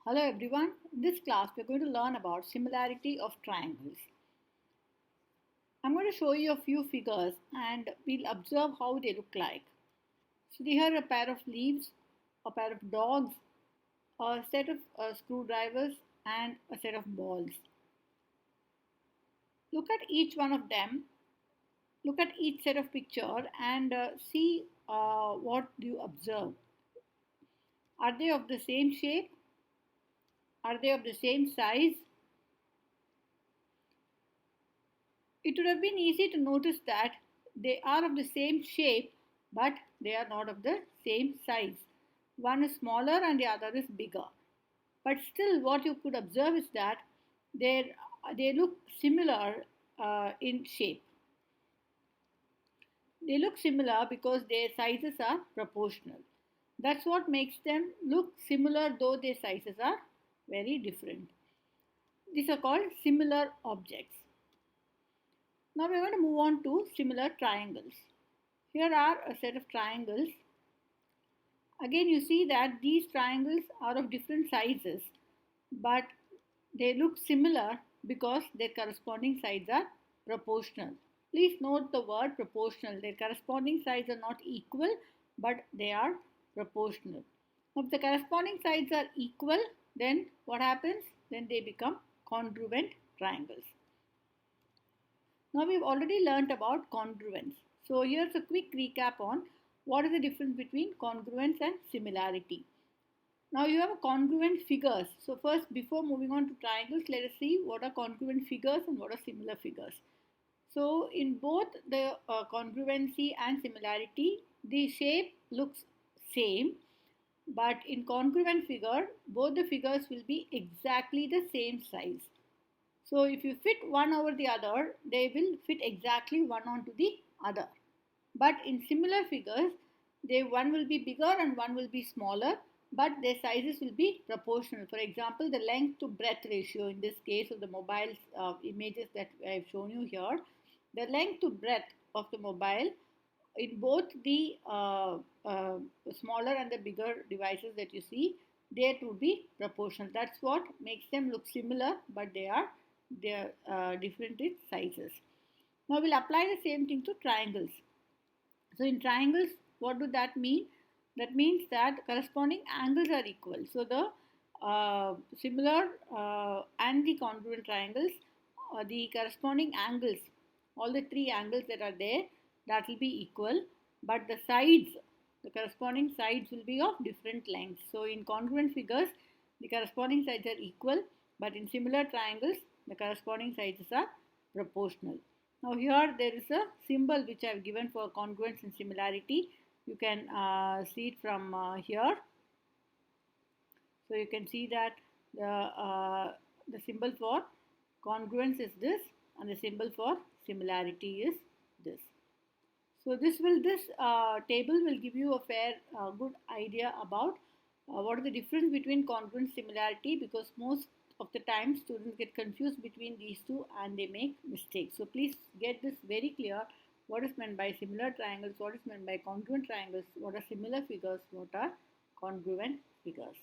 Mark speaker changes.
Speaker 1: Hello everyone, in this class we are going to learn about similarity of triangles. I'm going to show you a few figures and we'll observe how they look like. So here are a pair of leaves, a pair of dogs, a set of screwdrivers and a set of balls. Look at each one of them, look at each set of picture and see what do you observe. Are they of the same shape? Are they of the same size? It would have been easy to notice that they are of the same shape but they are not of the same size. One is smaller and the other is bigger. But still what you could observe is that they look similar in shape. They look similar because their sizes are proportional. That's what makes them look similar though their sizes are very different. These are called similar objects. Now we are going to move on to similar triangles. Here are a set of triangles. Again you see that these triangles are of different sizes but they look similar because their corresponding sides are proportional. Please note the word proportional. Their corresponding sides are not equal but they are proportional. Now, if the corresponding sides are equal, then what happens? Then they become congruent triangles. Now we've already learnt about congruence. So here's a quick recap on what is the difference between congruence and similarity. Now you have congruent figures. So first, before moving on to triangles, let us see what are congruent figures and what are similar figures. So in both the congruency and similarity, the shape looks same, but in congruent figure, both the figures will be exactly the same size. So if you fit one over the other, they will fit exactly one onto the other. But in similar figures, one will be bigger and one will be smaller, but their sizes will be proportional. For example, the length to breadth ratio in this case of the mobile images that I have shown you here, the length to breadth of the mobile in both the smaller and the bigger devices that you see, they would be proportional. That's what makes them look similar, but they are different in sizes. Now we'll apply the same thing to triangles. So in triangles, what do that mean? That means that corresponding angles are equal. So the similar and the congruent triangles, the corresponding angles, all the three angles that are there, that will be equal. But the sides, the corresponding sides will be of different lengths. So in congruent figures, the corresponding sides are equal. But in similar triangles, the corresponding sizes are proportional. Now here there is a symbol which I have given for congruence and similarity. You can see it from here. So you can see that the symbol for congruence is this and the symbol for similarity is this. So this table will give you a fair good idea about what is the difference between congruence similarity, because most of the time students get confused between these two and they make mistakes. So please get this very clear: what is meant by similar triangles, what is meant by congruent triangles, what are similar figures, what are congruent figures.